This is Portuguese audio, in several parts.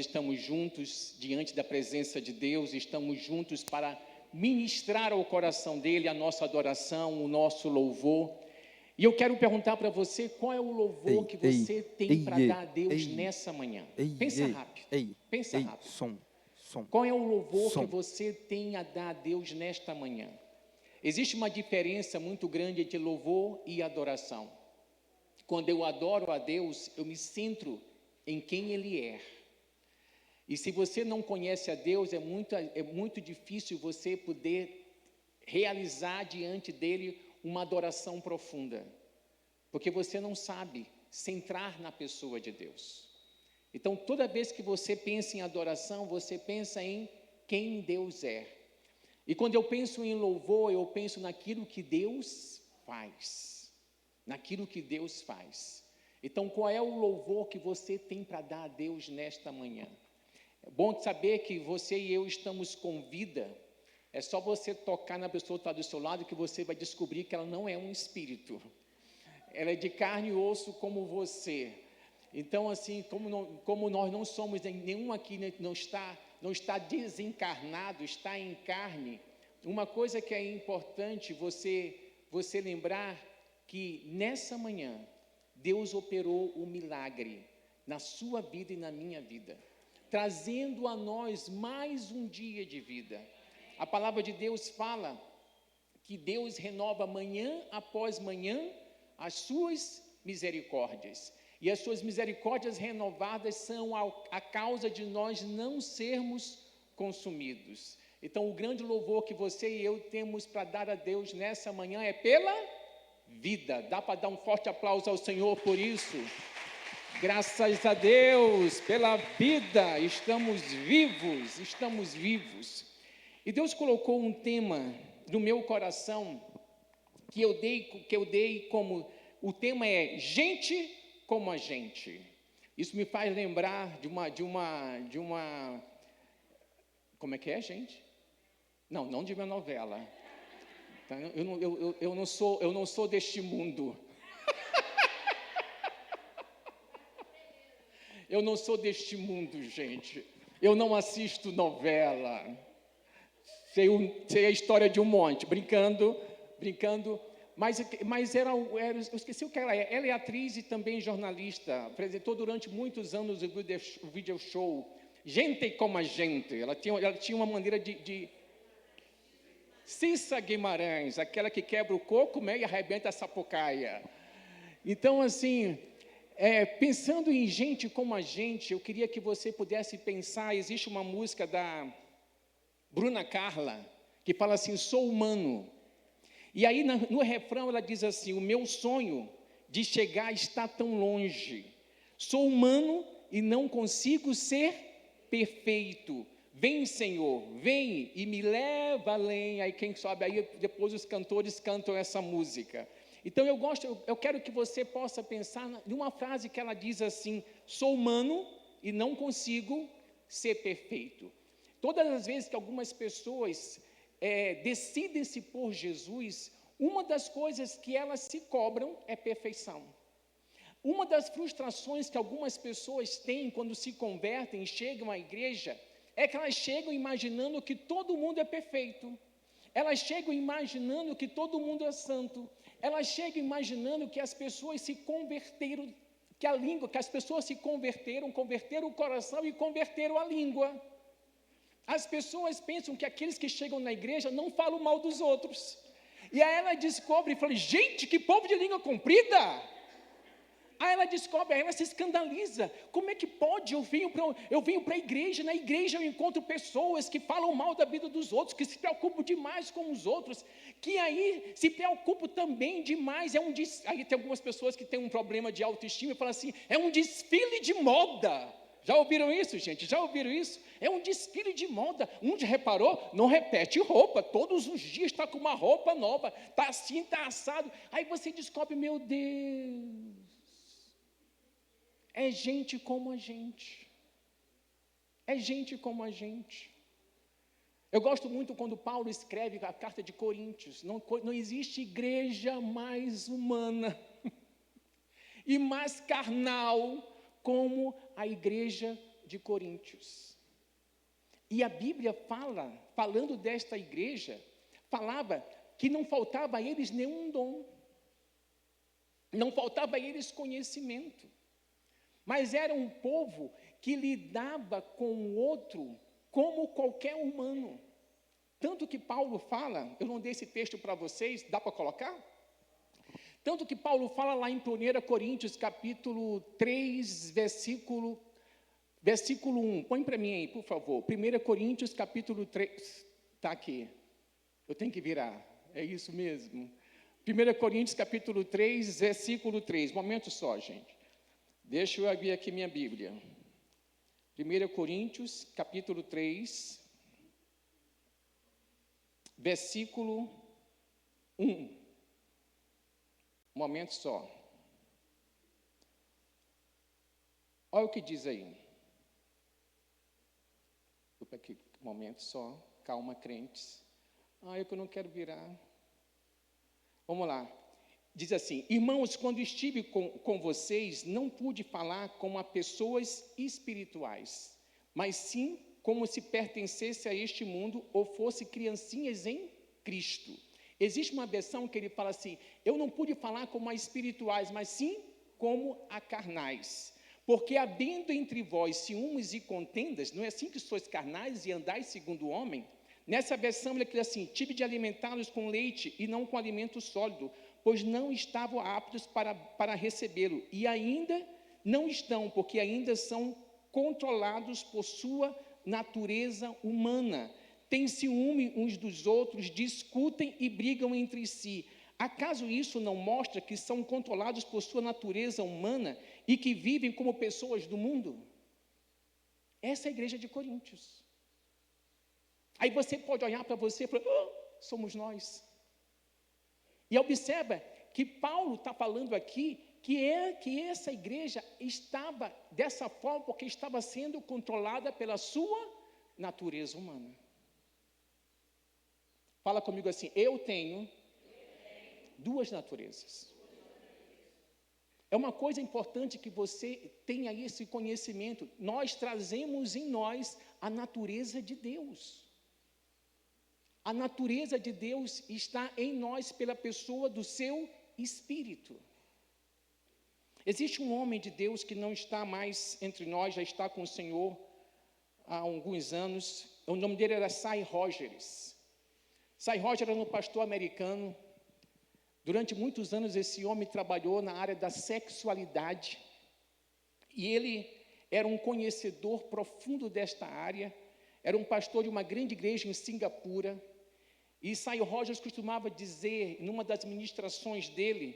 estamos juntos diante da presença de Deus, estamos juntos para ministrar ao coração dele a nossa adoração, o nosso louvor. E eu quero perguntar para você, qual é o louvor que você tem para dar a Deus nessa manhã? Pensa rápido, pensa rápido. Qual é o louvor que você tem a dar a Deus nesta manhã? Existe uma diferença muito grande entre louvor e adoração. Quando eu adoro a Deus, eu me centro em quem Ele é. E se você não conhece a Deus, é muito difícil você poder realizar diante dEle uma adoração profunda. Porque você não sabe centrar na pessoa de Deus. Então, toda vez que você pensa em adoração, você pensa em quem Deus é. E quando eu penso em louvor, eu penso naquilo que Deus faz. Naquilo que Deus faz. Então, qual é o louvor que você tem para dar a Deus nesta manhã? É bom saber que você e eu estamos com vida. É só você tocar na pessoa que está do seu lado que você vai descobrir que ela não é um espírito. Ela é de carne e osso como você. Então, assim, como nós não somos, nenhum aqui não está desencarnado, está em carne, uma coisa que é importante você lembrar que nessa manhã, Deus operou um milagre na sua vida e na minha vida, trazendo a nós mais um dia de vida. A palavra de Deus fala que Deus renova manhã após manhã as suas misericórdias. E as suas misericórdias renovadas são a causa de nós não sermos consumidos. Então, o grande louvor que você e eu temos para dar a Deus nessa manhã é pela vida. Dá para dar um forte aplauso ao Senhor por isso? Graças a Deus, pela vida, estamos vivos, estamos vivos. E Deus colocou um tema no meu coração que eu dei como, o tema é gente como a gente. Isso me faz lembrar de uma, como é que é, gente? Não de uma novela. Eu não sou deste mundo. Eu não sou deste mundo, gente. Eu não assisto novela. Sei a história de um monte, brincando. Mas eu esqueci o que ela é. Ela é atriz e também jornalista. Apresentou durante muitos anos o video show Gente como a Gente. Ela tinha uma maneira de Cissa Guimarães, aquela que quebra o coco, né, e arrebenta a sapucaia. Então, assim, pensando em gente como a gente, eu queria que você pudesse pensar, existe uma música da Bruna Carla, que fala assim, sou humano. E aí, no refrão, ela diz assim, o meu sonho de chegar está tão longe. Sou humano e não consigo ser perfeito. Vem, Senhor, vem e me leva além. Aí quem sabe, aí depois os cantores cantam essa música. Então eu quero que você possa pensar numa frase que ela diz assim, sou humano e não consigo ser perfeito. Todas as vezes que algumas pessoas decidem-se por Jesus, uma das coisas que elas se cobram é perfeição. Uma das frustrações que algumas pessoas têm quando se convertem e chegam à igreja, é que elas chegam imaginando que todo mundo é perfeito. Elas chegam imaginando que todo mundo é santo. Elas chegam imaginando que as pessoas se converteram, que as pessoas se converteram o coração e converteram a língua. As pessoas pensam que aqueles que chegam na igreja não falam mal dos outros. E aí ela descobre e fala, gente, que povo de língua comprida! Aí ela descobre, aí ela se escandaliza. Como é que pode? Eu venho para a igreja, na igreja eu encontro pessoas que falam mal da vida dos outros, que se preocupam demais com os outros, que aí se preocupam também demais. Aí tem algumas pessoas que têm um problema de autoestima e falam assim, é um desfile de moda. Já ouviram isso, gente? Já ouviram isso? É um desfile de moda. Um já reparou? Não repete roupa. Todos os dias está com uma roupa nova. Está assim, está assado. Aí você descobre, meu Deus, é gente como a gente. É gente como a gente. Eu gosto muito quando Paulo escreve a carta de Coríntios. Não existe igreja mais humana e mais carnal como a igreja de Coríntios. E a Bíblia falando desta igreja, falava que não faltava a eles nenhum dom, não faltava a eles conhecimento, mas era um povo que lidava com o outro como qualquer humano. Tanto que Paulo fala, eu não dei esse texto para vocês, dá para colocar? Tanto que Paulo fala lá em 1 Coríntios, capítulo 3, versículo 1. Põe para mim aí, por favor. 1 Coríntios, capítulo 3. Está aqui. Eu tenho que virar. É isso mesmo. 1 Coríntios, capítulo 3, versículo 3. Momento só, gente. Deixa eu abrir aqui minha Bíblia. 1 Coríntios, capítulo 3, versículo 1. Momento só. Olha o que diz aí. Opa, aqui, momento só. Calma, crentes. É que eu não quero virar. Vamos lá. Diz assim: irmãos, quando estive com vocês, não pude falar como a pessoas espirituais, mas sim como se pertencesse a este mundo ou fosse criancinhas em Cristo. Existe uma versão que ele fala assim: eu não pude falar como a espirituais, mas sim como a carnais. Porque havendo entre vós ciúmes e contendas, não é assim que sois carnais e andais segundo o homem? Nessa versão ele diz assim: tive de alimentá-los com leite e não com alimento sólido, pois não estavam aptos para recebê-lo. E ainda não estão, porque ainda são controlados por sua natureza humana. Têm ciúme uns dos outros, discutem e brigam entre si. Acaso isso não mostra que são controlados por sua natureza humana e que vivem como pessoas do mundo? Essa é a igreja de Coríntios. Aí você pode olhar para você e falar: somos nós. E observa que Paulo está falando aqui que essa igreja estava dessa forma porque estava sendo controlada pela sua natureza humana. Fala comigo assim: eu tenho duas naturezas. É uma coisa importante que você tenha esse conhecimento. Nós trazemos em nós a natureza de Deus. A natureza de Deus está em nós pela pessoa do seu Espírito. Existe um homem de Deus que não está mais entre nós, já está com o Senhor há alguns anos. O nome dele era Sy Rogers. Sy Rogers era um pastor americano. Durante muitos anos esse homem trabalhou na área da sexualidade. E ele era um conhecedor profundo desta área. Era um pastor de uma grande igreja em Singapura. E Sy Rogers costumava dizer, numa das ministrações dele,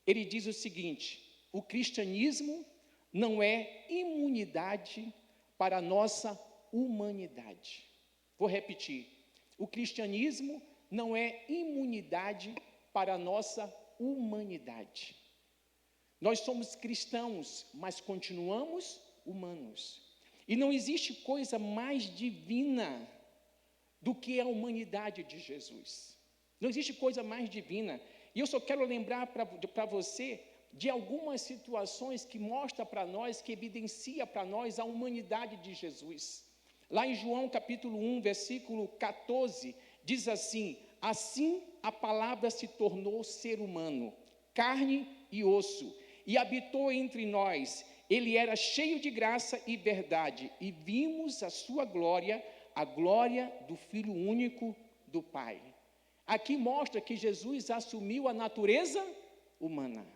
ele diz o seguinte: o cristianismo não é imunidade para a nossa humanidade. Vou repetir: o cristianismo não é imunidade para a nossa humanidade. Nós somos cristãos, mas continuamos humanos. E não existe coisa mais divina do que a humanidade de Jesus. Não existe coisa mais divina. E eu só quero lembrar para você de algumas situações que mostram para nós, que evidencia para nós a humanidade de Jesus. Lá em João capítulo 1, versículo 14, diz assim: assim a palavra se tornou ser humano, carne e osso, e habitou entre nós. Ele era cheio de graça e verdade, e vimos a sua glória, a glória do Filho único do Pai. Aqui mostra que Jesus assumiu a natureza humana.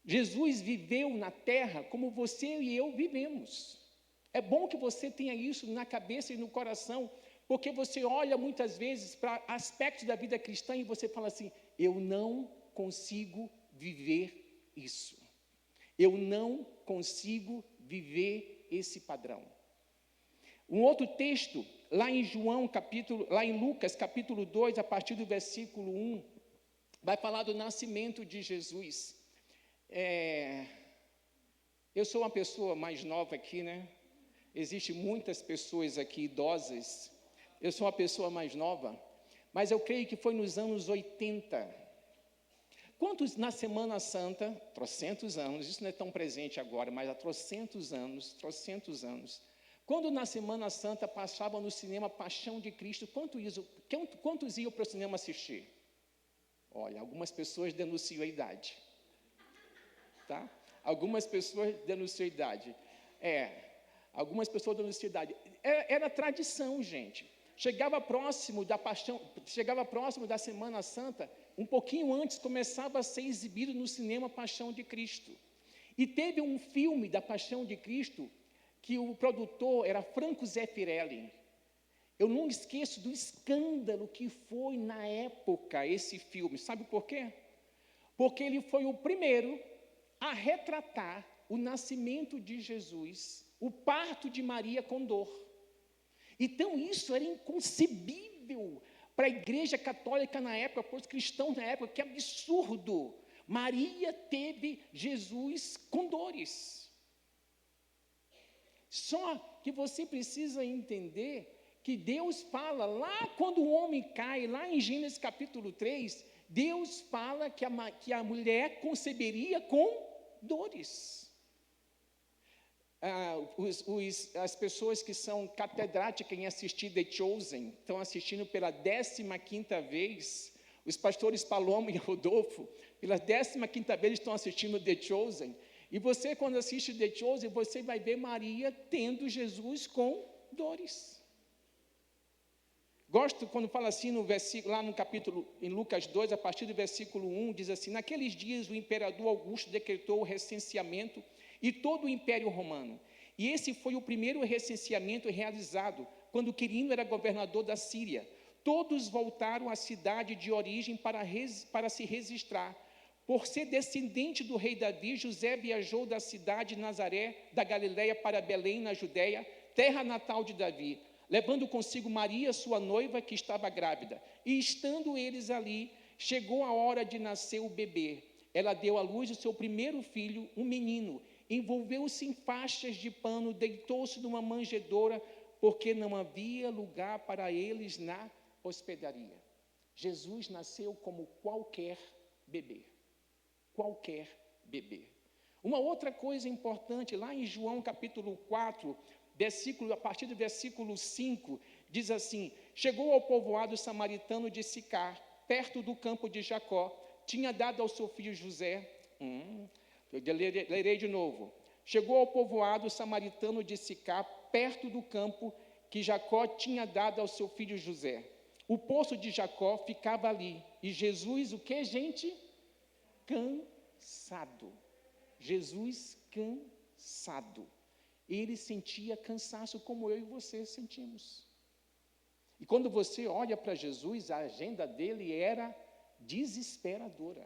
Jesus viveu na terra como você e eu vivemos. É bom que você tenha isso na cabeça e no coração, porque você olha muitas vezes para aspectos da vida cristã e você fala assim: eu não consigo viver isso. Eu não consigo viver esse padrão. Um outro texto, lá em Lucas, capítulo 2, a partir do versículo 1, vai falar do nascimento de Jesus. Eu sou uma pessoa mais nova aqui, né? Existem muitas pessoas aqui idosas. Eu sou uma pessoa mais nova, mas eu creio que foi nos anos 80. quantos na Semana Santa, trocentos anos, isso não é tão presente agora, mas há trocentos anos, quando na Semana Santa passavam no cinema Paixão de Cristo, quantos iam para o cinema assistir? Olha, algumas pessoas denunciam a idade, tá? Algumas pessoas denunciam a idade. Algumas pessoas denunciam a idade. Era tradição, gente. Chegava próximo da Semana Santa, um pouquinho antes começava a ser exibido no cinema Paixão de Cristo. E teve um filme da Paixão de Cristo que o produtor era Franco Zeffirelli. Eu não esqueço do escândalo que foi na época esse filme. Sabe por quê? Porque ele foi o primeiro a retratar o nascimento de Jesus, o parto de Maria com dor. Então, isso era inconcebível para a Igreja Católica na época, para os cristãos na época. Que absurdo! Maria teve Jesus com dores. Só que você precisa entender que Deus fala, lá quando o homem cai, lá em Gênesis capítulo 3, Deus fala que a mulher conceberia com dores. As pessoas que são catedráticas em assistir The Chosen, estão assistindo pela 15ª vez, os pastores Paloma e Rodolfo, pela 15ª vez estão assistindo The Chosen, e você, quando assiste The Chosen, você vai ver Maria tendo Jesus com dores. Gosto quando fala assim no versículo, lá no capítulo, em Lucas 2, a partir do versículo 1, diz assim: naqueles dias o imperador Augusto decretou o recenseamento e todo o Império Romano. E esse foi o primeiro recenseamento realizado, quando Quirino era governador da Síria. Todos voltaram à cidade de origem para se registrar. Por ser descendente do rei Davi, José viajou da cidade de Nazaré, da Galiléia, para Belém, na Judéia, terra natal de Davi, levando consigo Maria, sua noiva, que estava grávida. E estando eles ali, chegou a hora de nascer o bebê. Ela deu à luz o seu primeiro filho, um menino. Envolveu-se em faixas de pano, deitou-se numa manjedoura, porque não havia lugar para eles na hospedaria. Jesus nasceu como qualquer bebê. Qualquer bebê. Uma outra coisa importante, lá em João capítulo 4, a partir do versículo 5, diz assim: chegou ao povoado samaritano de Sicar, perto do campo de Jacó, tinha dado ao seu filho José, eu lerei de novo. Chegou ao povoado samaritano de Sicar, perto do campo que Jacó tinha dado ao seu filho José. O poço de Jacó ficava ali. E Jesus, o que, gente? Cansado. Jesus cansado. Ele sentia cansaço como eu e você sentimos. E quando você olha para Jesus, a agenda dele era desesperadora.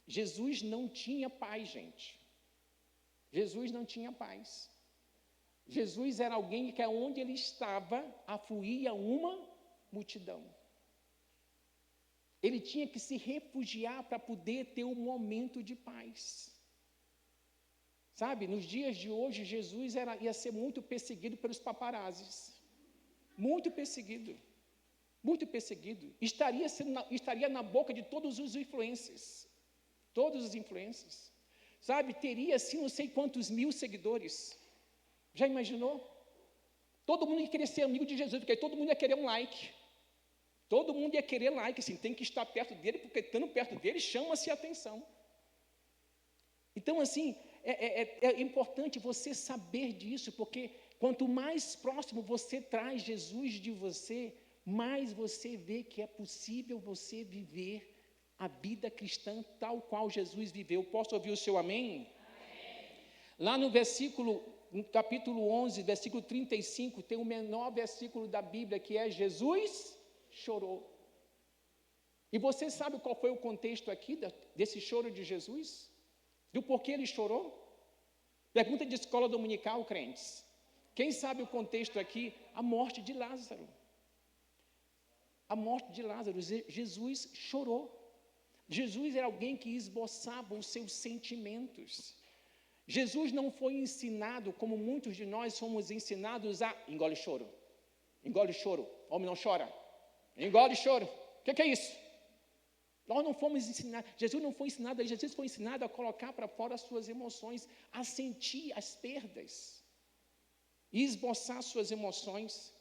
Jesus não tinha paz, gente. Jesus não tinha paz. Jesus era alguém que, onde ele estava, afluía uma multidão. Ele tinha que se refugiar para poder ter um momento de paz. Sabe, nos dias de hoje, Jesus ia ser muito perseguido pelos paparazzis. Muito perseguido. Muito perseguido. Estaria na boca de todos os influencers. Todos os influencers. Sabe, teria assim não sei quantos mil seguidores. Já imaginou? Todo mundo ia querer ser amigo de Jesus, porque todo mundo ia querer um like. Todo mundo ia querer like, assim, tem que estar perto dele, porque estando perto dele, chama-se a atenção. Então, assim, é importante você saber disso, porque quanto mais próximo você traz Jesus de você, mais você vê que é possível você viver a vida cristã tal qual Jesus viveu. Posso ouvir o seu amém? Amém. Lá no capítulo 11, versículo 35, tem o menor versículo da Bíblia, que é: Jesus chorou. E você sabe qual foi o contexto aqui desse choro de Jesus? Do porquê ele chorou? Pergunta de escola dominical, crentes. Quem sabe o contexto aqui? A morte de Lázaro. A morte de Lázaro. Jesus chorou. Jesus era alguém que esboçava os seus sentimentos. Jesus não foi ensinado, como muitos de nós somos ensinados, a engole choro. Engole choro. Homem não chora. Engole choro. O que é isso? Nós não fomos ensinados, Jesus não foi ensinado, Jesus foi ensinado a colocar para fora as suas emoções, a sentir as perdas e esboçar suas emoções.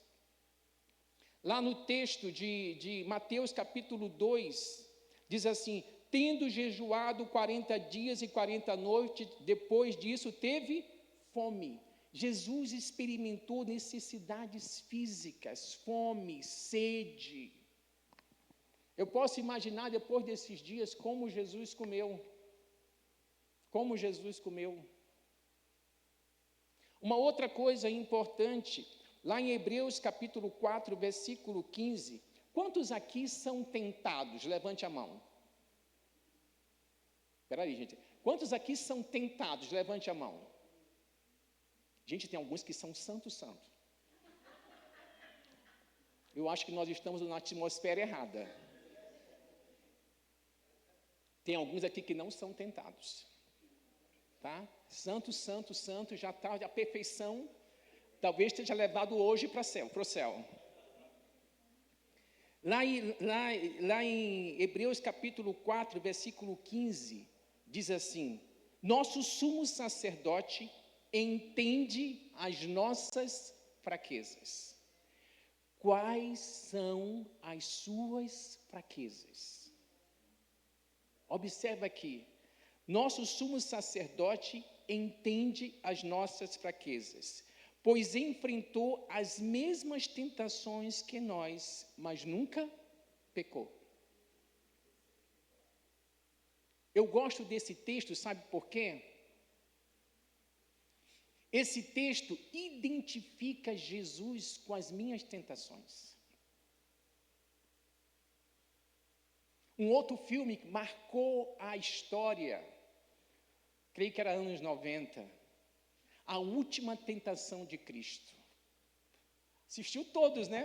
Lá no texto de Mateus capítulo 2, diz assim: tendo jejuado 40 dias e 40 noites, depois disso teve fome. Jesus experimentou necessidades físicas, fome, sede. Eu posso imaginar depois desses dias como Jesus comeu. Como Jesus comeu. Uma outra coisa importante, lá em Hebreus capítulo 4, versículo 15, quantos aqui são tentados? Levante a mão. Espera aí, gente. Quantos aqui são tentados? Levante a mão. Gente, tem alguns que são santo. Eu acho que nós estamos na atmosfera errada. Tem alguns aqui que não são tentados. Tá? Santo, já está a perfeição. Talvez esteja levado hoje para o céu. Lá em Hebreus capítulo 4, versículo 15, diz assim: nosso sumo sacerdote entende as nossas fraquezas. Quais são as suas fraquezas? Observa aqui. Nosso sumo sacerdote entende as nossas fraquezas, pois enfrentou as mesmas tentações que nós, mas nunca pecou. Eu gosto desse texto, sabe por quê? Esse texto identifica Jesus com as minhas tentações. Um outro filme que marcou a história, creio que era anos 90, A Última Tentação de Cristo. Assistiu todos, né?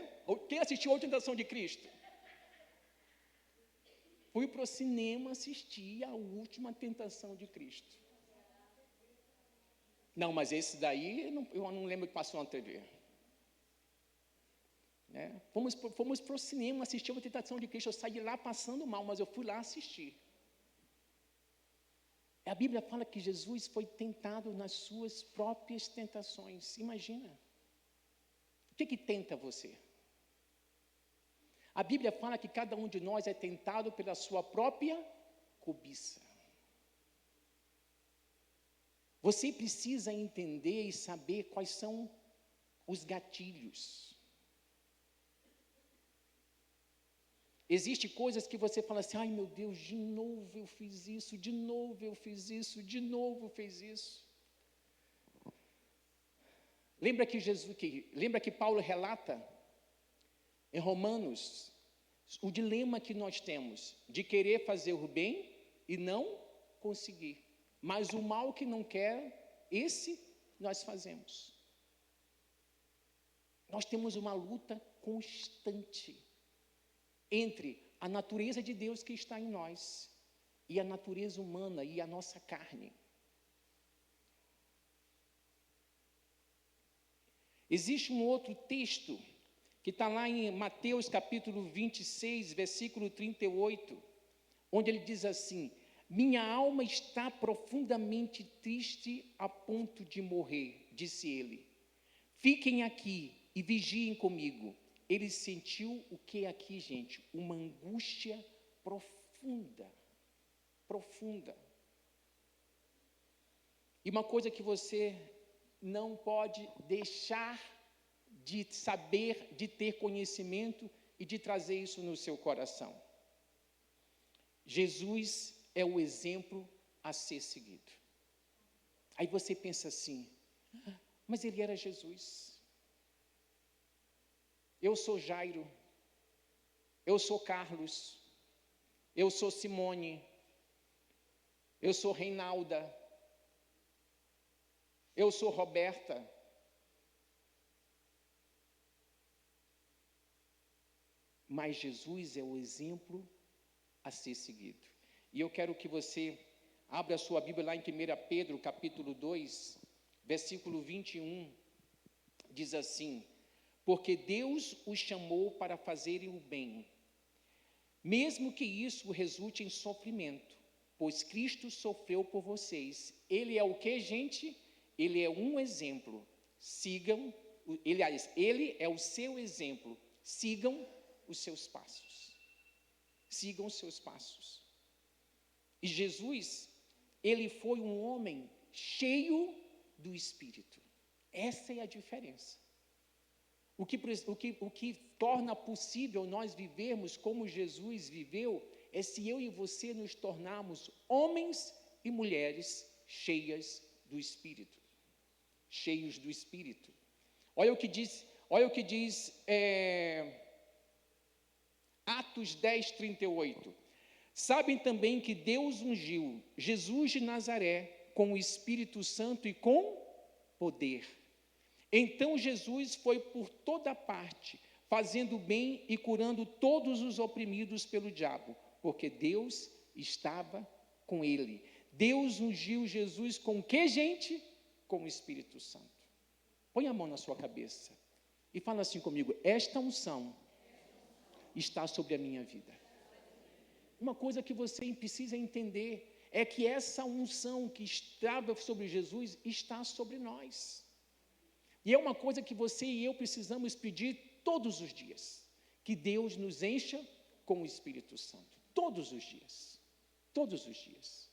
Quem assistiu A Última Tentação de Cristo? Fui para o cinema assistir A Última Tentação de Cristo. Não, mas esse daí, eu não lembro que passou na TV. Né? Fomos para o cinema assistir A Tentação de Cristo. Eu saí de lá passando mal, mas eu fui lá assistir. A Bíblia fala que Jesus foi tentado nas suas próprias tentações. Imagina. O que tenta você? A Bíblia fala que cada um de nós é tentado pela sua própria cobiça. Você precisa entender e saber quais são os gatilhos. Existem coisas que você fala assim: ai meu Deus, de novo eu fiz isso, de novo eu fiz isso, de novo eu fiz isso. Lembra que Paulo relata em Romanos o dilema que nós temos de querer fazer o bem e não conseguir. Mas o mal que não quer, esse nós fazemos. Nós temos uma luta constante entre a natureza de Deus que está em nós e a natureza humana e a nossa carne. Existe um outro texto que está lá em Mateus capítulo 26, versículo 38, onde ele diz assim: minha alma está profundamente triste a ponto de morrer, disse ele. Fiquem aqui e vigiem comigo. Ele sentiu o que aqui, gente? Uma angústia profunda. Profunda. E uma coisa que você não pode deixar de saber, de ter conhecimento e de trazer isso no seu coração. Jesus é o exemplo a ser seguido. Aí você pensa assim: mas ele era Jesus. Eu sou Jairo, eu sou Carlos, eu sou Simone, eu sou Reinalda, eu sou Roberta. Mas Jesus é o exemplo a ser seguido. E eu quero que você abra a sua Bíblia lá em 1 Pedro, capítulo 2, versículo 21, diz assim: porque Deus os chamou para fazerem o bem, mesmo que isso resulte em sofrimento, pois Cristo sofreu por vocês. Ele é o que, gente? Ele é um exemplo. Sigam, ele é o seu exemplo. Sigam os seus passos. Sigam os seus passos. E Jesus, ele foi um homem cheio do Espírito. Essa é a diferença. O que torna possível nós vivermos como Jesus viveu é se eu e você nos tornarmos homens e mulheres cheias do Espírito. Cheios do Espírito. Olha o que diz Atos 10, 38. Sabem também que Deus ungiu Jesus de Nazaré com o Espírito Santo e com poder. Então Jesus foi por toda parte, fazendo bem e curando todos os oprimidos pelo diabo, porque Deus estava com ele. Deus ungiu Jesus com que, gente? Com o Espírito Santo. Põe a mão na sua cabeça e fala assim comigo: esta unção está sobre a minha vida. Uma coisa que você precisa entender é que essa unção que estava sobre Jesus está sobre nós. E é uma coisa que você e eu precisamos pedir todos os dias, que Deus nos encha com o Espírito Santo, todos os dias, todos os dias.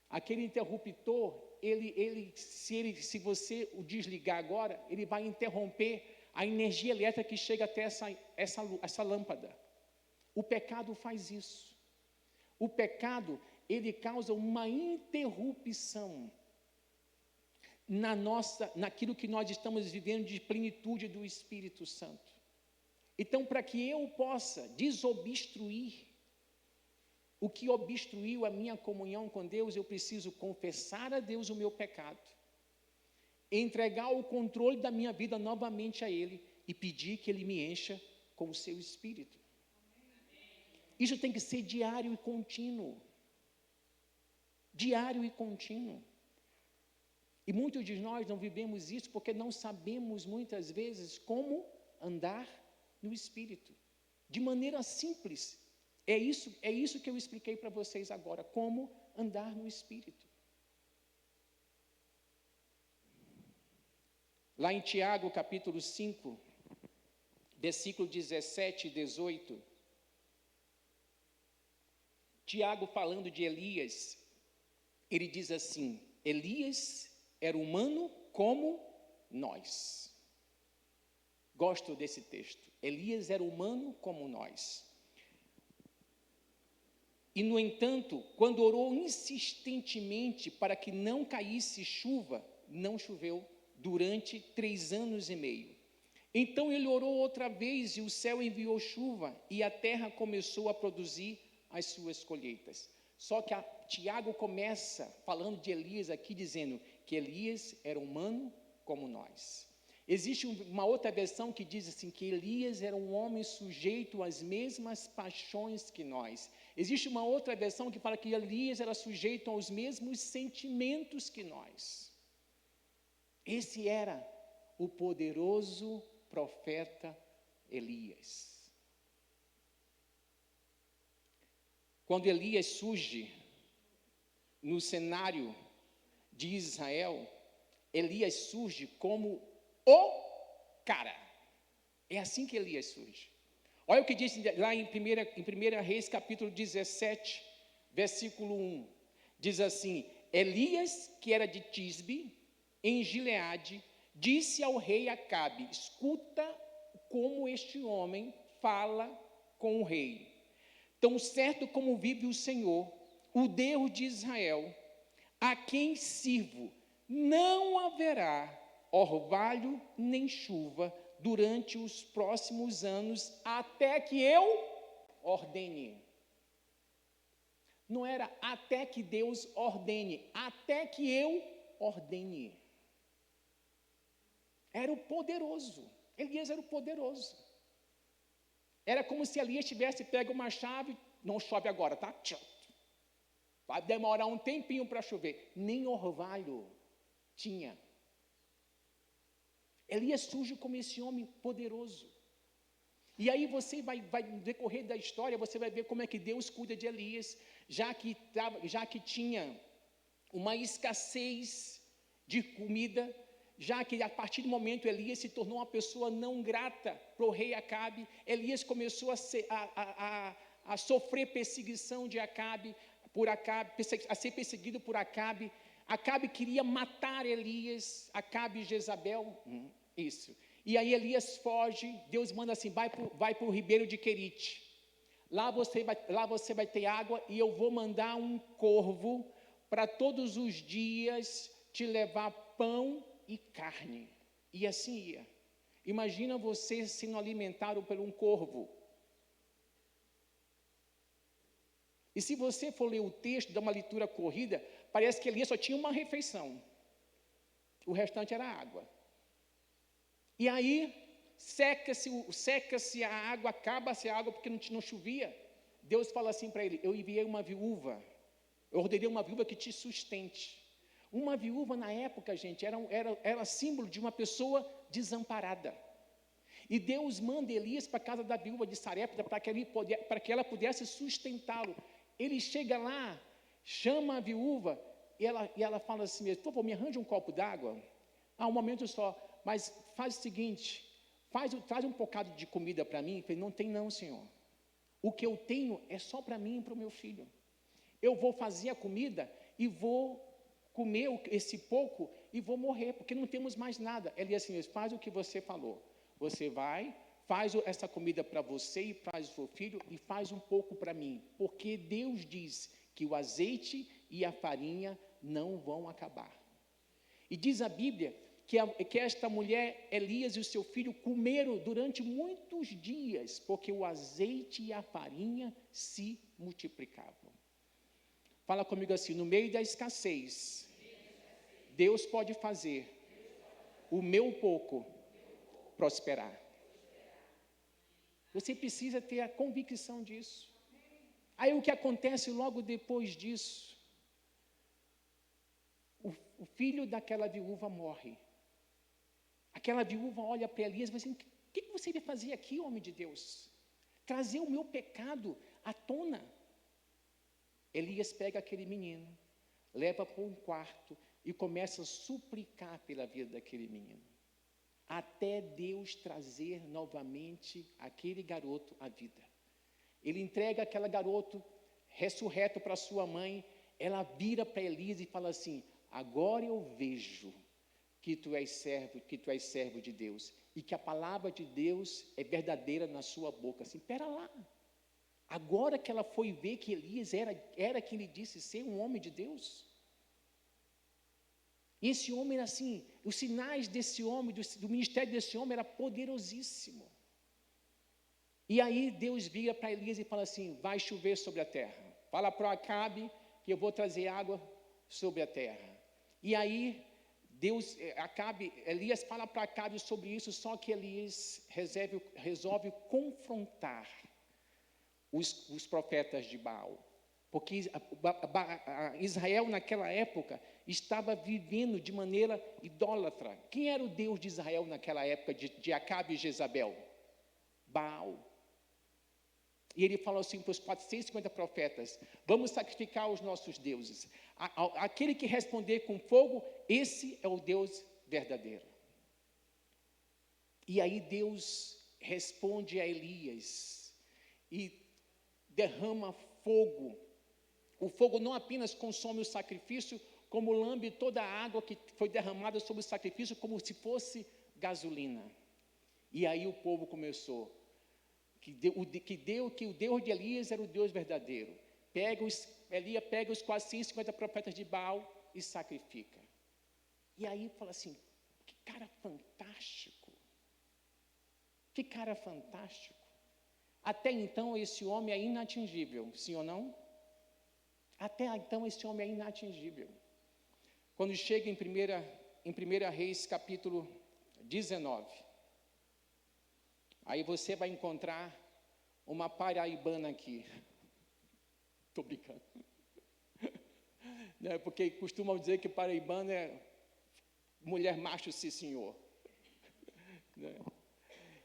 Aquele interruptor, se você o desligar agora, ele vai interromper a energia elétrica que chega até essa lâmpada. O pecado faz isso. O pecado, ele causa uma interrupção naquilo que nós estamos vivendo de plenitude do Espírito Santo. Então, para que eu possa desobstruir o que obstruiu a minha comunhão com Deus, eu preciso confessar a Deus o meu pecado, entregar o controle da minha vida novamente a Ele e pedir que Ele me encha com o seu Espírito. Isso tem que ser diário e contínuo. Diário e contínuo. E muitos de nós não vivemos isso porque não sabemos muitas vezes como andar no Espírito. De maneira simples. É isso que eu expliquei para vocês agora, como andar no Espírito. Lá em Tiago, capítulo 5, versículo 17 e 18, Tiago, falando de Elias, ele diz assim: Elias era humano como nós. Gosto desse texto. Elias era humano como nós. E, no entanto, quando orou insistentemente para que não caísse chuva, não choveu durante 3 anos e meio. Então ele orou outra vez e o céu enviou chuva e a terra começou a produzir as suas colheitas. Só que Tiago começa falando de Elias aqui, dizendo que Elias era humano como nós. Existe uma outra versão que diz assim, que Elias era um homem sujeito às mesmas paixões que nós. Existe uma outra versão que fala que Elias era sujeito aos mesmos sentimentos que nós. Esse era o poderoso profeta Elias. Quando Elias surge no cenário de Israel, Elias surge como o cara. É assim que Elias surge. Olha o que diz lá em 1 Reis, capítulo 17, versículo 1. Diz assim: Elias, que era de Tisbe, em Gileade, disse ao rei Acabe: escuta como este homem fala com o rei. Tão certo como vive o Senhor, o Deus de Israel, a quem sirvo, não haverá orvalho nem chuva durante os próximos anos, até que eu ordene. Não era até que Deus ordene, até que eu ordene. Era o poderoso. Elias era o poderoso. Era como se Elias tivesse pego uma chave, não chove agora, tá? Vai demorar um tempinho para chover. Nem orvalho tinha. Elias surge como esse homem poderoso. E aí você vai no decorrer da história, você vai ver como é que Deus cuida de Elias, já que tinha uma escassez de comida, já que a partir do momento Elias se tornou uma pessoa não grata para o rei Acabe, Elias começou a sofrer perseguição de Acabe, a ser perseguido por Acabe. Acabe queria matar Elias, Acabe e Jezabel, isso. E aí Elias foge, Deus manda assim, vai para o ribeiro de Querite. Lá você vai ter água e eu vou mandar um corvo para todos os dias te levar pão e carne. E assim ia. Imagina você sendo alimentado por um corvo. E se você for ler o texto, dar uma leitura corrida, parece que Elias só tinha uma refeição. O restante era água. E aí, seca-se a água, acaba-se a água porque não chovia. Deus fala assim para ele, eu enviei uma viúva, eu ordenei uma viúva que te sustente. Uma viúva na época, gente, era símbolo de uma pessoa desamparada. E Deus manda Elias para a casa da viúva de Sarepta para que ela pudesse sustentá-lo. Ele chega lá, chama a viúva e ela fala assim mesmo, por favor, me arranje um copo d'água. Um momento só, mas faz o seguinte, traz um bocado de comida para mim. Eu falei, não tem não, senhor. O que eu tenho é só para mim e para o meu filho. Eu vou fazer a comida e vou comer esse pouco e vou morrer, porque não temos mais nada. Ele assim, faz o que você falou. Você vai, faz essa comida para você e para o seu filho e faz um pouco para mim. Porque Deus diz que o azeite e a farinha não vão acabar. E diz a Bíblia que esta mulher, Elias e o seu filho, comeram durante muitos dias, porque o azeite e a farinha se multiplicavam. Fala comigo assim, no meio da escassez, Deus pode fazer o meu pouco prosperar. Você precisa ter a convicção disso. Aí o que acontece logo depois disso? O filho daquela viúva morre. Aquela viúva olha para Elias e diz assim, o que você vai fazer aqui, homem de Deus? Trazer o meu pecado à tona. Elias pega aquele menino, leva para um quarto e começa a suplicar pela vida daquele menino. Até Deus trazer novamente aquele garoto à vida. Ele entrega aquele garoto ressurreto para sua mãe, ela vira para Elias e fala assim, agora eu vejo que tu és servo de Deus, e que a palavra de Deus é verdadeira na sua boca. Assim, espera lá. Agora que ela foi ver que Elias era quem lhe disse ser um homem de Deus. E esse homem era assim, os sinais desse homem, do ministério desse homem era poderosíssimo. E aí Deus vira para Elias e fala assim, vai chover sobre a terra. Fala para Acabe que eu vou trazer água sobre a terra. E aí Elias fala para Acabe sobre isso, só que Elias resolve confrontar os profetas de Baal. Porque Israel naquela época estava vivendo de maneira idólatra. Quem era o Deus de Israel naquela época de Acabe e Jezabel? Baal. E ele falou assim para os 450 profetas, vamos sacrificar os nossos deuses. Aquele que responder com fogo, esse é o Deus verdadeiro. E aí Deus responde a Elias e derrama fogo. O fogo não apenas consome o sacrifício, como lambe toda a água que foi derramada sobre o sacrifício, como se fosse gasolina. E aí o povo começou, que o Deus de Elias era o Deus verdadeiro. Elias pega os 450 profetas de Baal e sacrifica. E aí fala assim, que cara fantástico. Que cara fantástico. Até então esse homem é inatingível, sim ou não? Até então esse homem é inatingível. Quando chega em 1 Reis capítulo 19, aí você vai encontrar uma paraibana aqui. Estou brincando. Né, porque costumam dizer que paraibana é mulher macho, sim senhor. Né?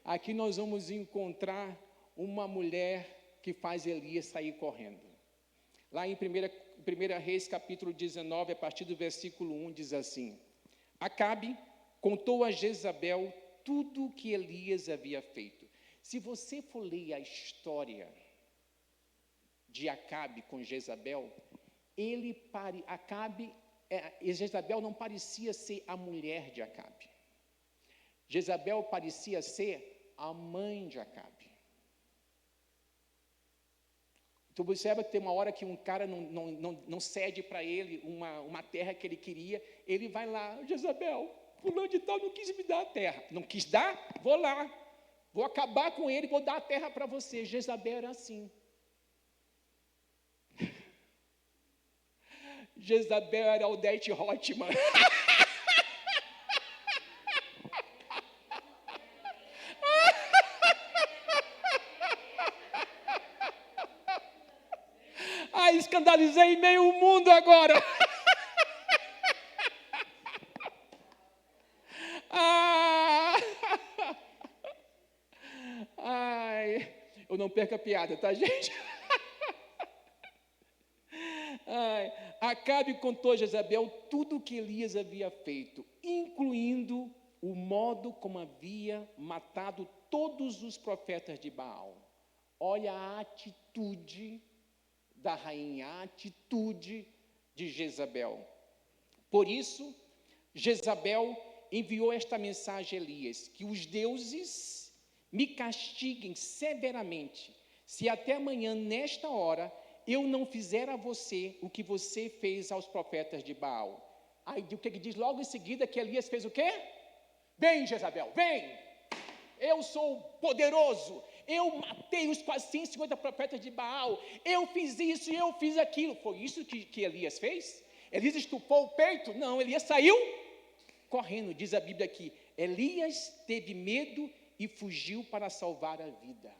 Aqui nós vamos encontrar uma mulher que faz Elias sair correndo. Lá em 1 Reis, capítulo 19, a partir do versículo 1, diz assim: Acabe contou a Jezabel tudo o que Elias havia feito. Se você for ler a história de Acabe com Jezabel, Jezabel não parecia ser a mulher de Acabe. Jezabel parecia ser a mãe de Acabe. Tu observa que tem uma hora que um cara não cede para ele uma terra que ele queria, ele vai lá: Jezabel, fulano de tal não quis me dar a terra. Não quis dar? Vou lá, vou acabar com ele, vou dar a terra para você. Jezabel era assim. Jezabel era Odete Roitman. Ai, escandalizei meio mundo agora. Ai, eu não perco a piada, tá, gente? Ai, Acabe contou a Jezabel tudo o que Elias havia feito, incluindo o modo como havia matado todos os profetas de Baal. Olha a atitude da rainha, a atitude de Jezabel. Por isso, Jezabel enviou esta mensagem a Elias: que os deuses me castiguem severamente, se até amanhã, nesta hora, eu não fizer a você o que você fez aos profetas de Baal. Aí o que diz logo em seguida que Elias fez o quê? Vem, Jezabel, vem! Eu sou poderoso, eu matei os 450 profetas de Baal, eu fiz isso e eu fiz aquilo. Foi isso que Elias fez? Elias estufou o peito? Não, Elias saiu correndo, diz a Bíblia aqui. Elias teve medo e fugiu para salvar a vida.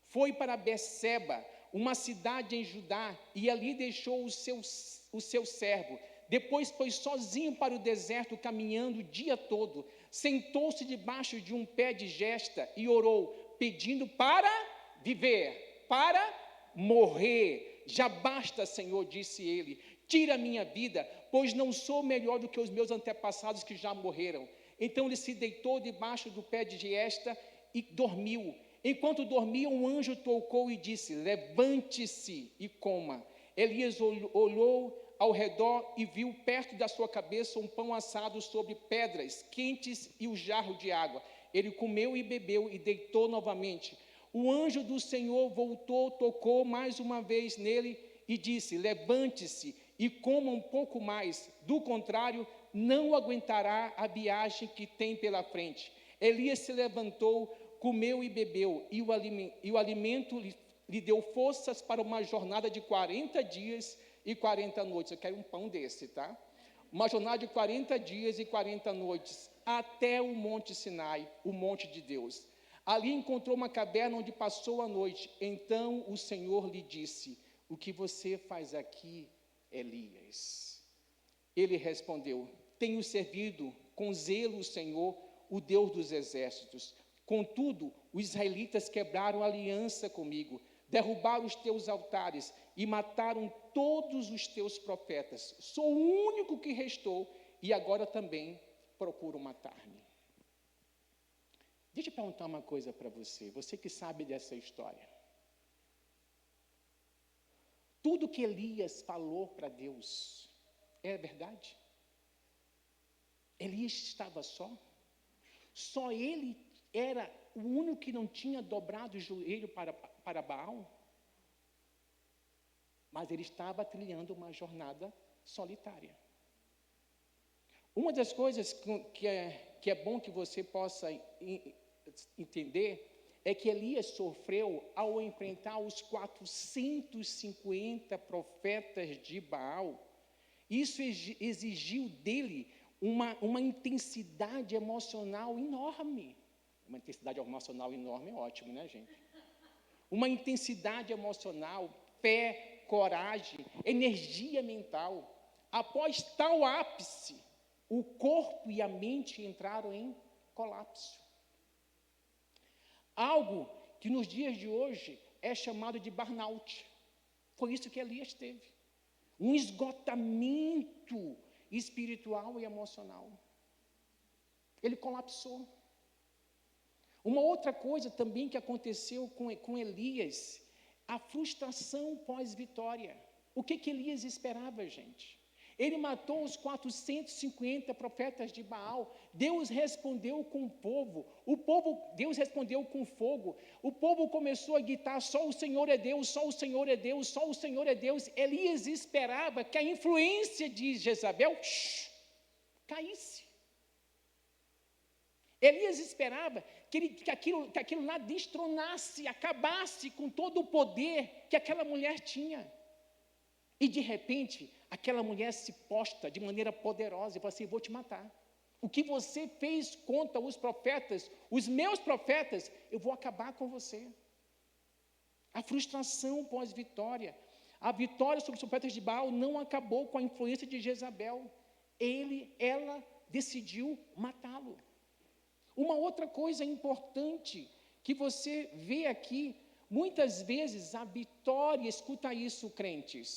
Foi para Beceba, uma cidade em Judá, e ali deixou o seu servo. Depois foi sozinho para o deserto, caminhando o dia todo. Sentou-se debaixo de um pé de gesta e orou, pedindo para viver, para morrer. Já basta, Senhor, disse ele, tira a minha vida, pois não sou melhor do que os meus antepassados que já morreram. Então ele se deitou debaixo do pé de gesta e dormiu. Enquanto dormia, um anjo tocou e disse: levante-se e coma. Elias olhou ao redor e viu perto da sua cabeça um pão assado sobre pedras quentes e um jarro de água. Ele comeu e bebeu e deitou novamente. O anjo do Senhor voltou, tocou mais uma vez nele e disse: levante-se e coma um pouco mais, do contrário, não aguentará a viagem que tem pela frente. Elias se levantou, comeu e bebeu, e o alimento lhe deu forças para uma jornada de 40 dias e 40 noites. Eu quero um pão desse, tá? Uma jornada de 40 dias e 40 noites, até o Monte Sinai, o monte de Deus. Ali encontrou uma caverna onde passou a noite. Então o Senhor lhe disse: o que você faz aqui, Elias? Ele respondeu: tenho servido com zelo o Senhor, o Deus dos exércitos. Contudo, os israelitas quebraram aliança comigo, derrubaram os teus altares e mataram todos os teus profetas. Sou o único que restou e agora também procuram matar-me. Deixa eu perguntar uma coisa para você, você que sabe dessa história. Tudo que Elias falou para Deus é verdade? Elias estava só? Só ele era o único que não tinha dobrado o joelho para Baal? Mas ele estava trilhando uma jornada solitária. Uma das coisas que é bom que você possa entender é que Elias sofreu ao enfrentar os 450 profetas de Baal. Isso exigiu dele uma intensidade emocional enorme. Uma intensidade emocional enorme é ótimo, né, gente? Uma intensidade emocional, fé, coragem, energia mental. Após tal ápice, o corpo e a mente entraram em colapso. Algo que nos dias de hoje é chamado de burnout. Foi isso que Elias teve. Um esgotamento espiritual e emocional. Ele colapsou. Uma outra coisa também que aconteceu com Elias, a frustração pós-vitória. O que Elias esperava, gente? Ele matou os 450 profetas de Baal. Deus respondeu com o povo. Deus respondeu com fogo. O povo começou a gritar: só o Senhor é Deus, só o Senhor é Deus, só o Senhor é Deus. Elias esperava que a influência de Jezabel caísse. Elias esperava que aquilo lá destronasse, acabasse com todo o poder que aquela mulher tinha. E de repente, aquela mulher se posta de maneira poderosa e fala assim: vou te matar. O que você fez contra os profetas, os meus profetas, eu vou acabar com você. A frustração pós-vitória. A vitória sobre os profetas de Baal não acabou com a influência de Jezabel. Ela decidiu matá-lo. Uma outra coisa importante que você vê aqui, muitas vezes a vitória, escuta isso, crentes,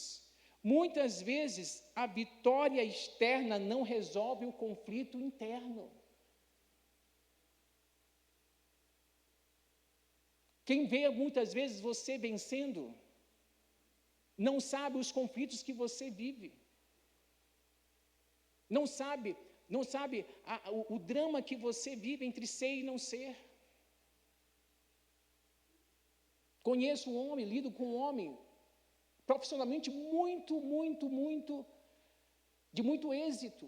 muitas vezes a vitória externa não resolve o conflito interno. Quem vê muitas vezes você vencendo, não sabe os conflitos que você vive. Não sabe o drama que você vive entre ser e não ser. Conheço um homem, lido com um homem, profissionalmente de muito êxito.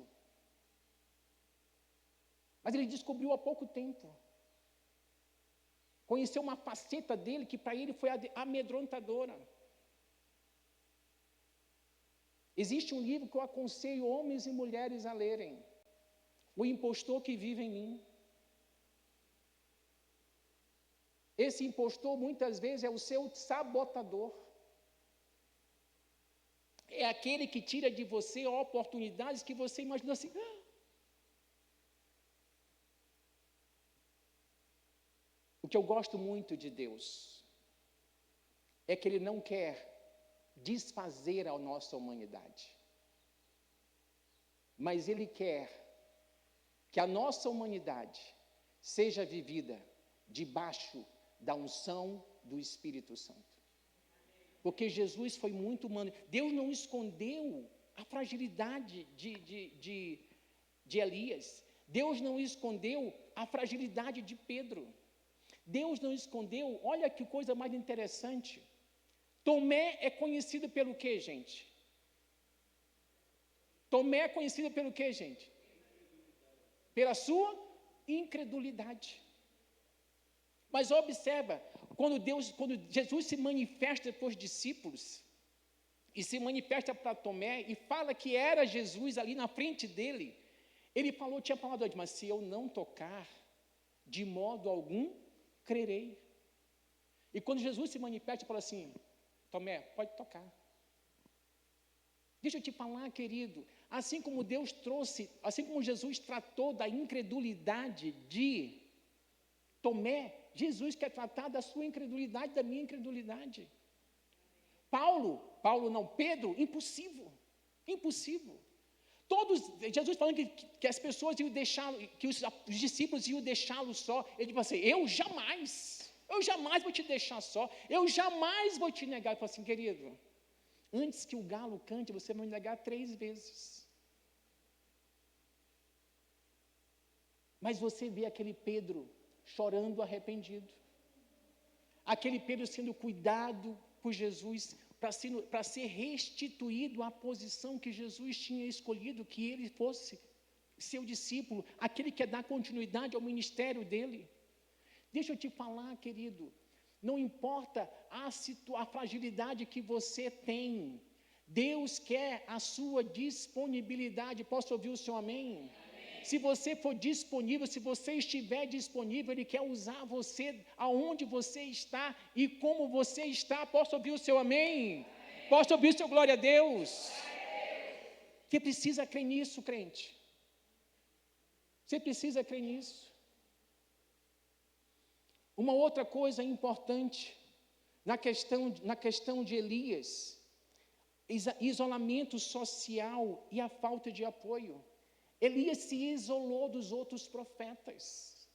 Mas ele descobriu há pouco tempo. Conheceu uma faceta dele que para ele foi amedrontadora. Existe um livro que eu aconselho homens e mulheres a lerem. O Impostor que Vive em Mim. Esse impostor muitas vezes é o seu sabotador. É aquele que tira de você oportunidades que você imagina assim. O que eu gosto muito de Deus é que Ele não quer desfazer a nossa humanidade, mas Ele quer que a nossa humanidade seja vivida debaixo da unção do Espírito Santo. Porque Jesus foi muito humano. Deus não escondeu a fragilidade de Elias. Deus não escondeu a fragilidade de Pedro. Deus não escondeu, olha que coisa mais interessante. Tomé é conhecido pelo quê, gente? Tomé é conhecido pelo quê, gente? Pela sua incredulidade. Mas observa, quando Jesus se manifesta para os discípulos, e se manifesta para Tomé, e fala que era Jesus ali na frente dele, ele tinha falado antes, mas se eu não tocar, de modo algum, crerei. E quando Jesus se manifesta, ele fala assim: Tomé, pode tocar. Deixa eu te falar, querido, assim como Jesus tratou da incredulidade de Tomé, Jesus quer tratar da sua incredulidade, da minha incredulidade. Pedro, impossível. Jesus falando que as pessoas iam deixá-lo, que os discípulos iam deixá-lo só, ele falou assim: eu jamais vou te deixar só, eu jamais vou te negar. Ele falou assim: querido, antes que o galo cante, você vai me negar 3 vezes. Mas você vê aquele Pedro chorando arrependido, aquele Pedro sendo cuidado por Jesus, para ser restituído à posição que Jesus tinha escolhido, que ele fosse seu discípulo, aquele que ia dar continuidade ao ministério dele. Deixa eu te falar, querido, não importa a fragilidade que você tem, Deus quer a sua disponibilidade. Posso ouvir o seu amém? Se você for disponível, se você estiver disponível, Ele quer usar você aonde você está e como você está. Posso ouvir o seu amém? Posso ouvir o seu glória a Deus? Você precisa crer nisso, crente. Você precisa crer nisso. Uma outra coisa importante na questão de Elias, isolamento social e a falta de apoio. Elias se isolou dos outros profetas.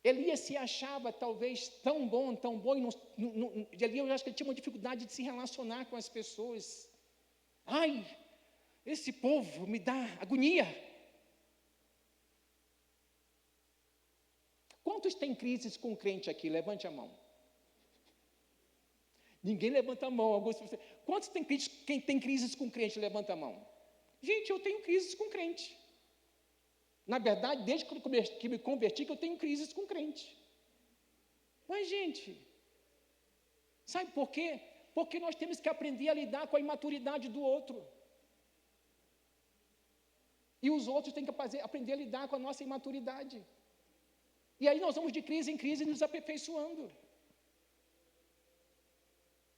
Elias se achava talvez tão bom, e Elias, eu acho que ele tinha uma dificuldade de se relacionar com as pessoas. Ai, esse povo me dá agonia. Quantos têm crises com crente aqui? Levante a mão. Ninguém levanta a mão. Quantos têm crises? Quem tem crises com crente, levanta a mão. Gente, eu tenho crises com crente. Na verdade, desde que me converti, que eu tenho crises com crente. Mas, gente, sabe por quê? Porque nós temos que aprender a lidar com a imaturidade do outro. E os outros têm que aprender a lidar com a nossa imaturidade. E aí nós vamos de crise em crise nos aperfeiçoando.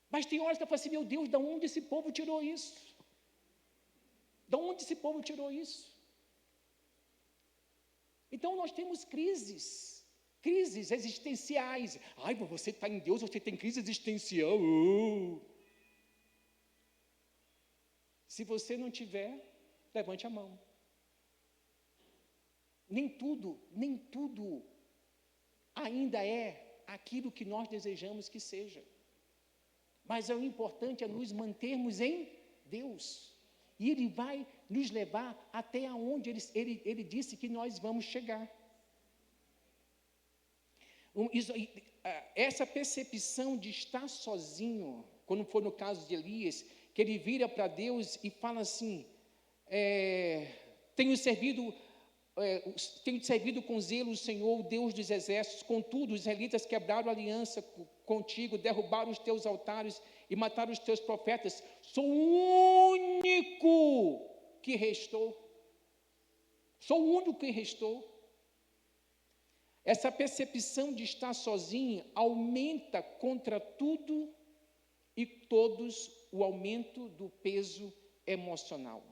Mas tem horas que eu falo assim, meu Deus, de onde esse povo tirou isso? De onde esse povo tirou isso? Então nós temos crises existenciais. Ai, você está em Deus, você tem crise existencial. Se você não tiver, levante a mão. Nem tudo ainda é aquilo que nós desejamos que seja. Mas o importante é nos mantermos em Deus. E Ele vai nos levar até onde ele disse que nós vamos chegar. Essa percepção de estar sozinho, quando for no caso de Elias, que ele vira para Deus e fala assim, tenho servido com zelo o Senhor, o Deus dos exércitos, contudo os israelitas quebraram a aliança contigo, derrubaram os teus altares e mataram os teus profetas, sou o único que restou. Essa percepção de estar sozinho aumenta contra tudo e todos o aumento do peso emocional.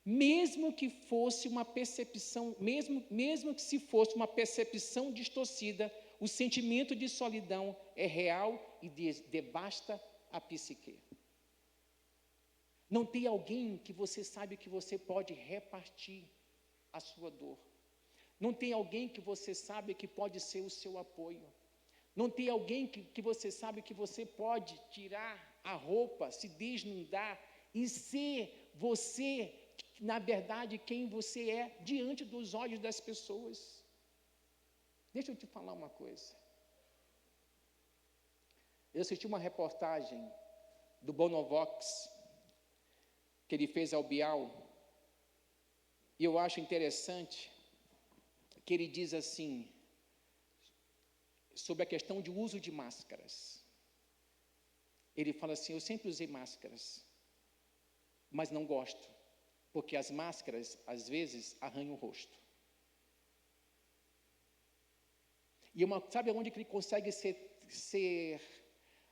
Mesmo que fosse uma percepção, mesmo que se fosse uma percepção distorcida, o sentimento de solidão é real e devasta a psique. Não tem alguém que você sabe que você pode repartir a sua dor. Não tem alguém que você sabe que pode ser o seu apoio. Não tem alguém que você sabe que você pode tirar a roupa, se desnudar e ser você, na verdade, quem você é diante dos olhos das pessoas. Deixa eu te falar uma coisa. Eu assisti uma reportagem do Bonovox, que ele fez ao Bial, e eu acho interessante que ele diz assim, sobre a questão de uso de máscaras. Ele fala assim, eu sempre usei máscaras, mas não gosto, porque as máscaras, às vezes, arranham o rosto. E sabe aonde que ele consegue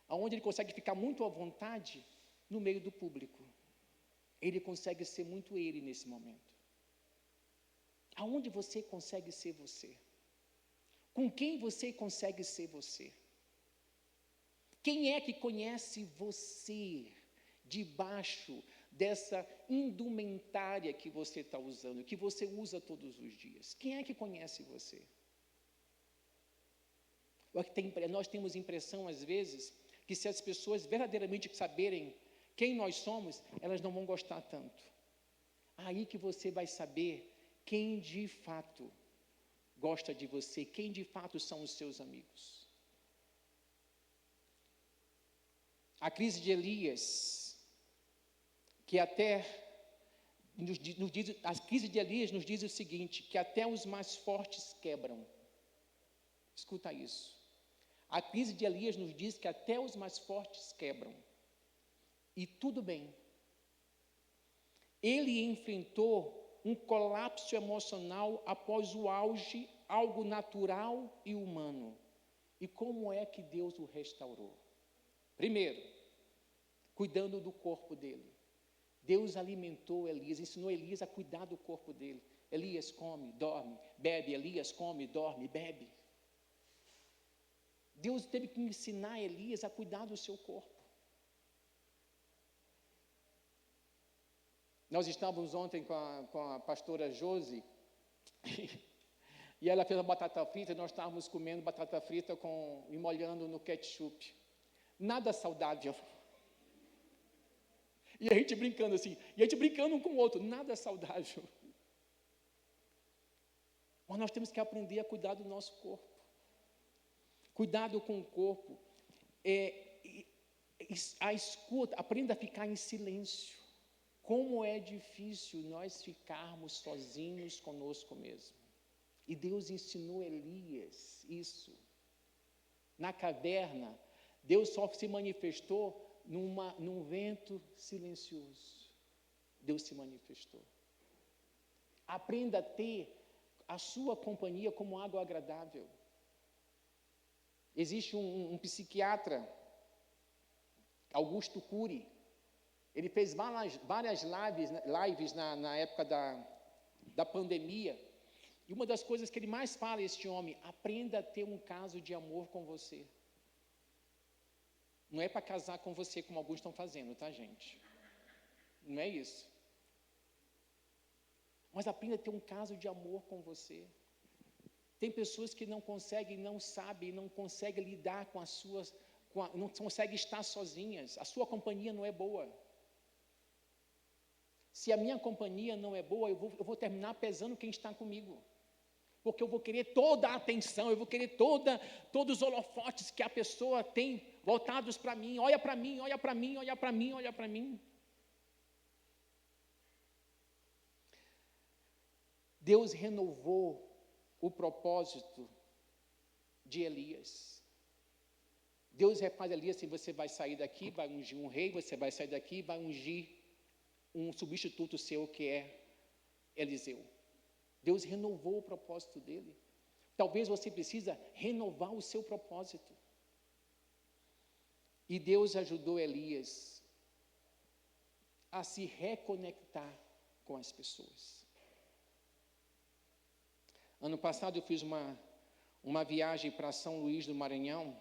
aonde ele consegue ficar muito à vontade? No meio do público. Ele consegue ser muito ele nesse momento. Aonde você consegue ser você? Com quem você consegue ser você? Quem é que conhece você debaixo dessa indumentária que você está usando, que você usa todos os dias? Quem é que conhece você? Nós temos impressão, às vezes, que se as pessoas verdadeiramente saberem quem nós somos, elas não vão gostar tanto. Aí que você vai saber quem de fato gosta de você, quem de fato são os seus amigos. A crise de Elias, que até a crise de Elias nos diz o seguinte, que até os mais fortes quebram. Escuta isso. A crise de Elias nos diz que até os mais fortes quebram. E tudo bem. Ele enfrentou um colapso emocional após o auge, algo natural e humano. E como é que Deus o restaurou? Primeiro, cuidando do corpo dele. Deus alimentou Elias, ensinou Elias a cuidar do corpo dele. Elias come, dorme, bebe. Elias come, dorme, bebe. Deus teve que ensinar Elias a cuidar do seu corpo. Nós estávamos ontem com a pastora Josi, e ela fez a batata frita, e nós estávamos comendo batata frita e molhando no ketchup. Nada saudável. E a gente brincando assim, e a gente brincando um com o outro, nada saudável. Mas nós temos que aprender a cuidar do nosso corpo. Cuidado com o corpo. A escuta, aprenda a ficar em silêncio. Como é difícil nós ficarmos sozinhos conosco mesmo. E Deus ensinou Elias isso. Na caverna, Deus só se manifestou num vento silencioso. Deus se manifestou. Aprenda a ter a sua companhia como água agradável. Existe um psiquiatra, Augusto Cury. Ele fez várias lives na época da pandemia. E uma das coisas que ele mais fala, este homem, aprenda a ter um caso de amor com você. Não é para casar com você, como alguns estão fazendo, tá, gente? Não é isso. Mas aprenda a ter um caso de amor com você. Tem pessoas que não conseguem, não sabem, não conseguem lidar com as suas, não conseguem estar sozinhas. A sua companhia não é boa. Se a minha companhia não é boa, eu vou terminar pesando quem está comigo. Porque eu vou querer toda a atenção, eu vou querer todos os holofotes que a pessoa tem voltados para mim. Olha para mim, olha para mim, olha para mim, olha para mim. Deus renovou o propósito de Elias. Deus faz Elias assim, você vai sair daqui, vai ungir um rei, você vai sair daqui, vai ungir um substituto seu que é Eliseu. Deus renovou o propósito dele. Talvez você precisa renovar o seu propósito. E Deus ajudou Elias a se reconectar com as pessoas. Ano passado eu fiz uma viagem para São Luís do Maranhão,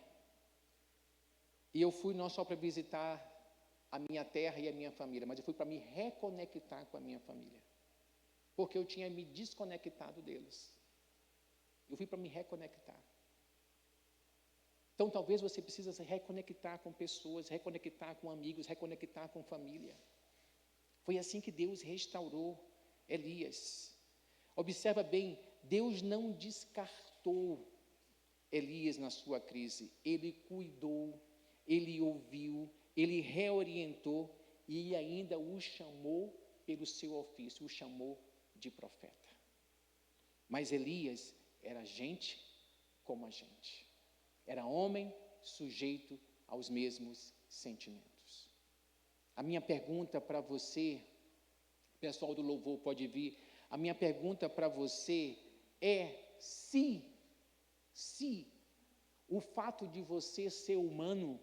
e eu fui não só para visitar a minha terra e a minha família, mas eu fui para me reconectar com a minha família, porque eu tinha me desconectado deles. Eu fui para me reconectar. Então talvez você precise se reconectar com pessoas, reconectar com amigos, reconectar com família. Foi assim que Deus restaurou Elias. Observa bem, Deus não descartou Elias na sua crise. Ele cuidou, ele ouviu, ele reorientou e ainda o chamou pelo seu ofício, o chamou de profeta. Mas Elias era gente como a gente. Era homem sujeito aos mesmos sentimentos. A minha pergunta para você, pessoal do louvor pode vir, a minha pergunta para você é se o fato de você ser humano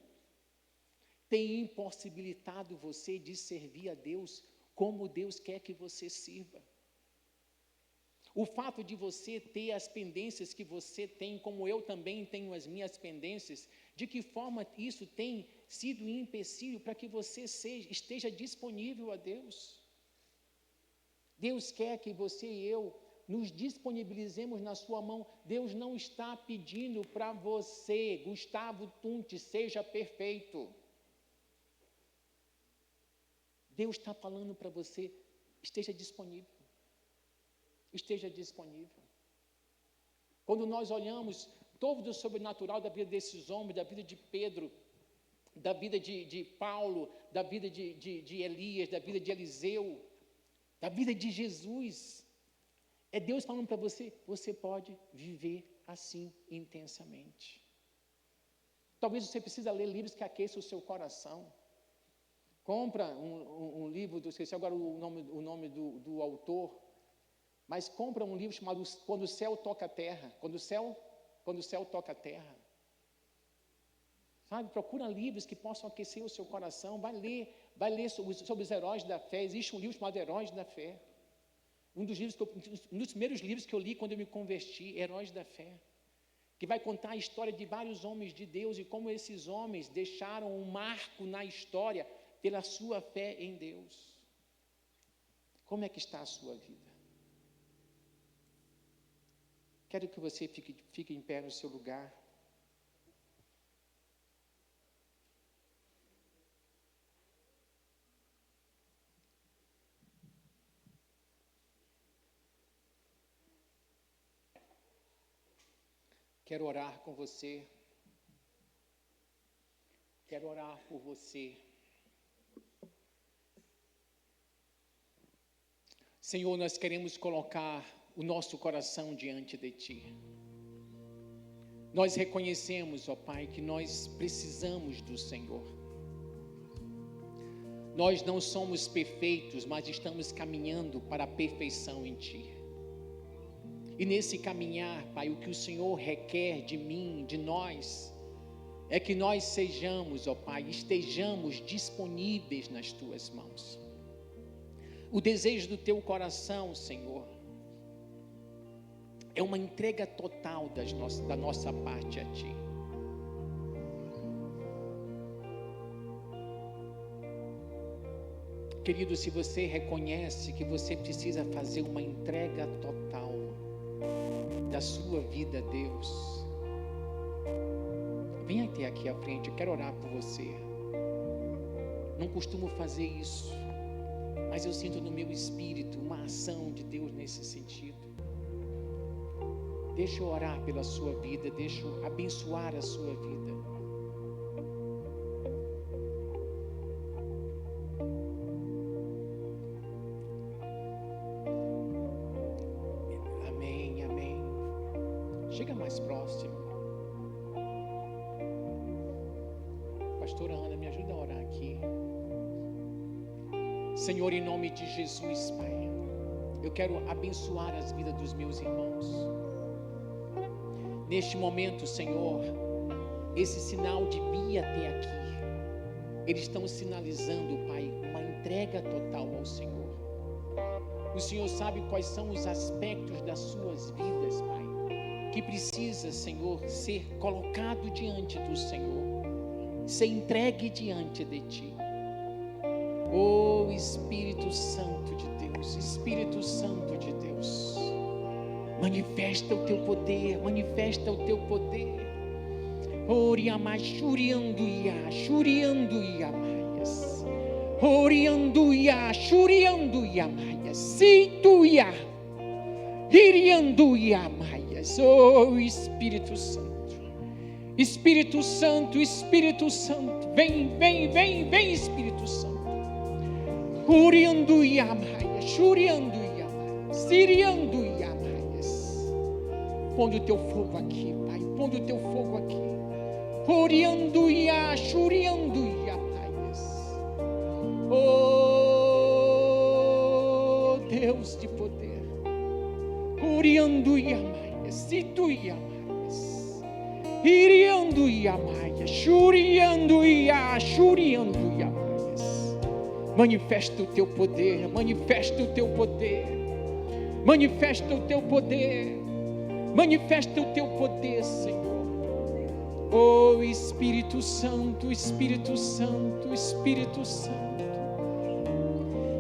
tem impossibilitado você de servir a Deus como Deus quer que você sirva. O fato de você ter as pendências que você tem, como eu também tenho as minhas pendências, de que forma isso tem sido um empecilho para que você esteja disponível a Deus? Deus quer que você e eu nos disponibilizemos na sua mão. Deus não está pedindo para você, Gustavo Tunte, seja perfeito. Deus está falando para você, esteja disponível. Esteja disponível. Quando nós olhamos todo o sobrenatural da vida desses homens, da vida de Pedro, da vida de Paulo, da vida de Elias, da vida de Eliseu, da vida de Jesus, é Deus falando para você, você pode viver assim intensamente. Talvez você precise ler livros que aqueçam o seu coração. Compra um livro, esqueci agora o nome do autor, mas compra um livro chamado Quando o Céu Toca a Terra. Quando o céu toca a terra. Sabe, procura livros que possam aquecer o seu coração. Vai ler sobre os heróis da fé. Existe um livro chamado Heróis da Fé. Um dos primeiros livros que eu li quando eu me converti, Heróis da Fé. que vai contar a história de vários homens de Deus e como esses homens deixaram um marco na história pela sua fé em Deus. Como é que está a sua vida? Quero que você fique em pé no seu lugar. Quero orar com você. Quero orar por você. Senhor, nós queremos colocar o nosso coração diante de Ti. Nós reconhecemos, ó Pai, que nós precisamos do Senhor. Nós não somos perfeitos, mas estamos caminhando para a perfeição em Ti. E nesse caminhar, Pai, o que o Senhor requer de mim, de nós, é que nós sejamos, ó Pai, estejamos disponíveis nas Tuas mãos. O desejo do Teu coração, Senhor, é uma entrega total da nossa parte a Ti. Querido, se você reconhece que você precisa fazer uma entrega total da sua vida a Deus, venha até aqui à frente, eu quero orar por você. Não costumo fazer isso, mas eu sinto no meu espírito uma ação de Deus nesse sentido. Deixa eu orar pela sua vida, deixa eu abençoar a sua vida. Amém, amém. Chega mais próximo. Pastora Ana, me ajuda a orar aqui. Senhor, em nome de Jesus, Pai, eu quero abençoar as vidas dos meus irmãos. Neste momento, Senhor, esse sinal de vir até aqui, eles estão sinalizando, Pai, uma entrega total ao Senhor. O Senhor sabe quais são os aspectos das suas vidas, Pai, que precisa, Senhor, ser colocado diante do Senhor, ser entregue diante de Ti. Oh, Espírito Santo de Deus, Espírito Santo de Deus, manifesta o Teu poder, manifesta o Teu poder. Oriamai, Shurianduia, Shurianduia Maias, Orianduia, Shurianduia Maias, Situia, Irianduia Maias. Oh, Espírito Santo, Espírito Santo, Espírito Santo, vem, vem, vem, vem, Espírito Santo. Urianduia Maias, Shurianduia Maias, Sirianduia Maias. Põe o Teu fogo aqui, Pai, põe o Teu fogo aqui. Urianduia, Shurianduia Maias. Oh, Deus de poder. Urianduia Maias, Situia Maias, Irianduia Maias, Shurianduia, Shurianduia Maias. Manifesta o Teu poder, manifesta o Teu poder, manifesta o Teu poder, manifesta o Teu poder, Senhor. Oh, Espírito Santo, Espírito Santo, Espírito Santo,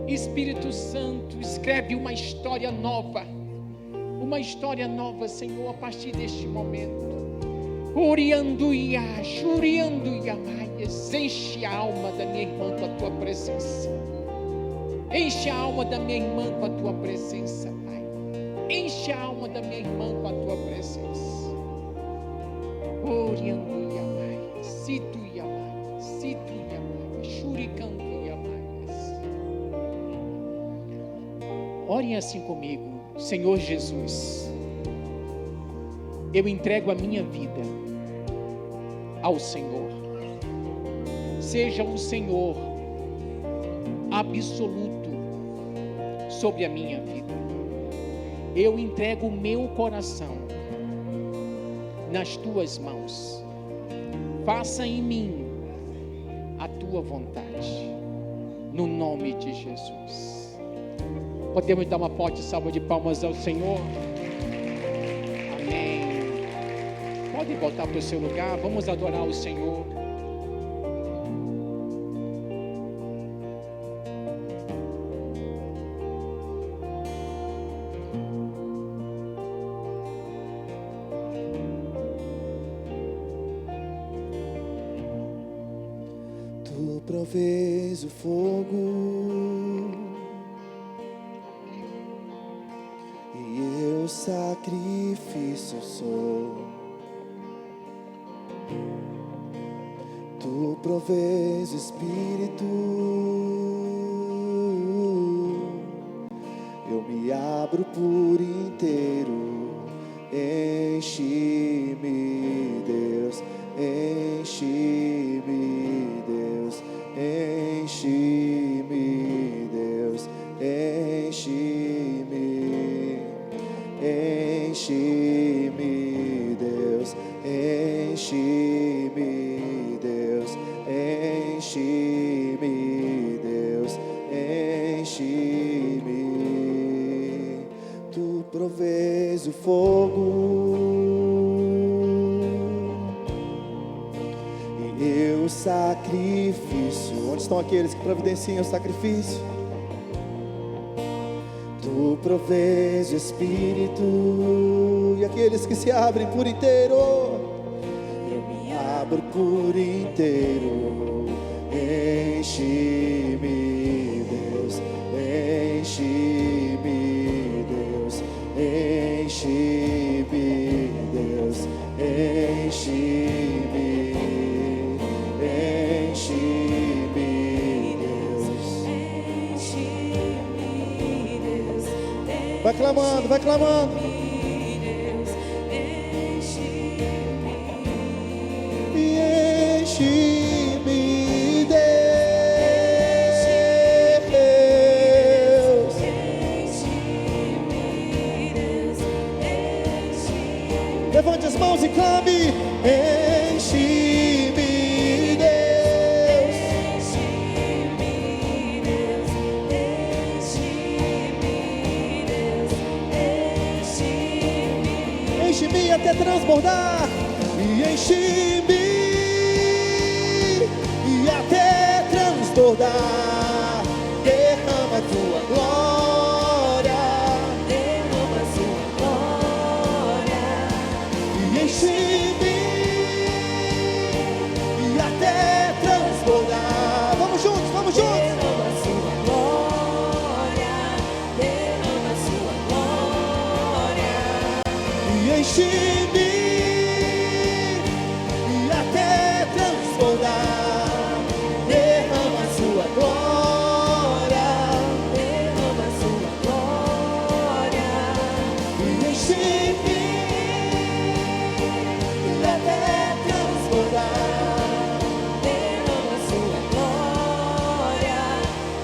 Espírito Santo, escreve uma história nova, Senhor, a partir deste momento. Orianduia, Shurianduia Maias, enche a alma da minha irmã com a Tua presença. Enche a alma da minha irmã com a Tua presença, Pai. Enche a alma da minha irmã com a Tua presença. Orianduia Maias, Situia Maias, Situia Maias, Shuricanduia Maias. Orem assim comigo. Senhor Jesus, eu entrego a minha vida ao Senhor. Seja o Senhor absoluto sobre a minha vida. Eu entrego o meu coração nas Tuas mãos. Faça em mim a Tua vontade, no nome de Jesus. Podemos dar uma forte salva de palmas ao Senhor? Amém. Pode voltar para o seu lugar, vamos adorar o Senhor. Tu provês o fogo e eu sacrifício sou. Tu provês o Espírito, eu me abro por inteiro. Enche-me, Deus, enche-me, Deus, enche-me, Deus, enche-me, enche-me, Deus, enche-me, Deus, enche-me, Deus, enche-me. Tu provês o fogo e eu sacrifício. Onde estão aqueles que providenciam o sacrifício? Tu provês o Espírito e aqueles que se abrem por inteiro. Eu me abro por inteiro. Enche-me, Deus, enche-me, Deus, enche-me, Deus, enche-me, enche-me, Deus. Vai clamando, vai clamando. Enche-me, Deus. Levante as mãos e clame. Enche-me, Deus. Enche-me até transbordar. E enche-me e até transbordar. Derrama a tua glória, derrama a sua glória. E enche-me e até transbordar. Vamos juntos, vamos juntos. Derrama a sua glória, derrama a sua glória. E enche-me e até transbordar. Derrama a sua glória, derrama a sua glória. E enche-me e até transbordar. Derrama a sua glória,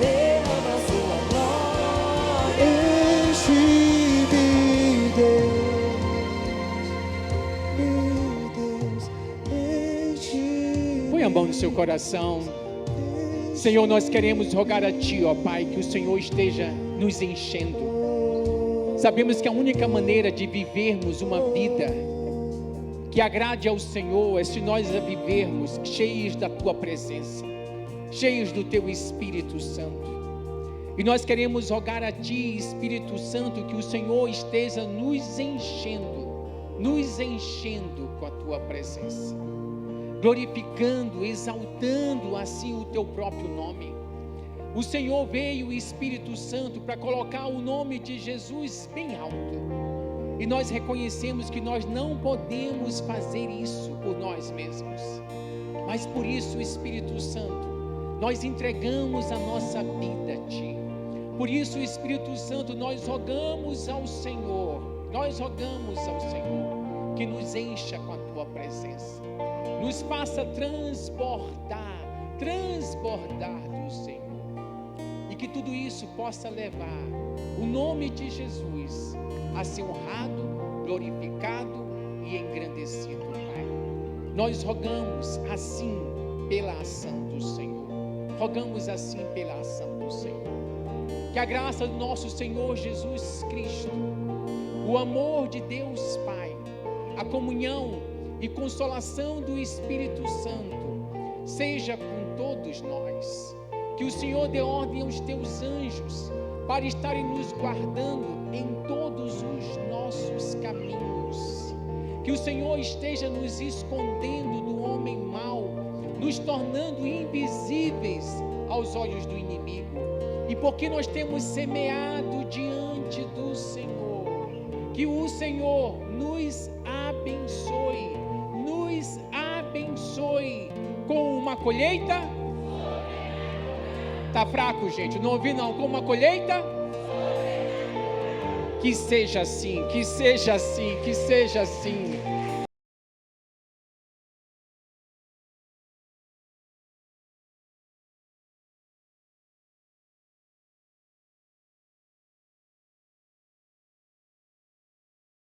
derrama a sua glória. Enche-me, Deus. Põe a mão no seu coração. Senhor, nós queremos rogar a Ti, ó Pai, que o Senhor esteja nos enchendo. Sabemos que a única maneira de vivermos uma vida que agrade ao Senhor é se nós a vivermos cheios da Tua presença, cheios do Teu Espírito Santo. E nós queremos rogar a Ti, Espírito Santo, que o Senhor esteja nos enchendo com a Tua presença, glorificando, exaltando assim o Teu próprio nome. O Senhor veio, o Espírito Santo, para colocar o nome de Jesus bem alto. E nós reconhecemos que nós não podemos fazer isso por nós mesmos. Mas por isso, Espírito Santo, nós entregamos a nossa vida a Ti. Por isso, Espírito Santo, nós rogamos ao Senhor que nos encha com a Tua presença. Nos faça transbordar do Senhor. E que tudo isso possa levar o nome de Jesus a ser honrado, glorificado e engrandecido, Pai. Nós rogamos assim pela ação do Senhor. Rogamos assim pela ação do Senhor. Que a graça do nosso Senhor Jesus Cristo, o amor de Deus Pai, a comunhão e consolação do Espírito Santo seja com todos nós. Que o Senhor dê ordem aos teus anjos para estarem nos guardando em todos os nossos caminhos. Que o Senhor esteja nos escondendo do homem mau, nos tornando invisíveis aos olhos do inimigo. E porque nós temos semeado diante do Senhor, que o Senhor nos abençoe com uma colheita. Tá fraco, gente, não ouvi não. Com uma colheita. Que seja assim, que seja assim, que seja assim.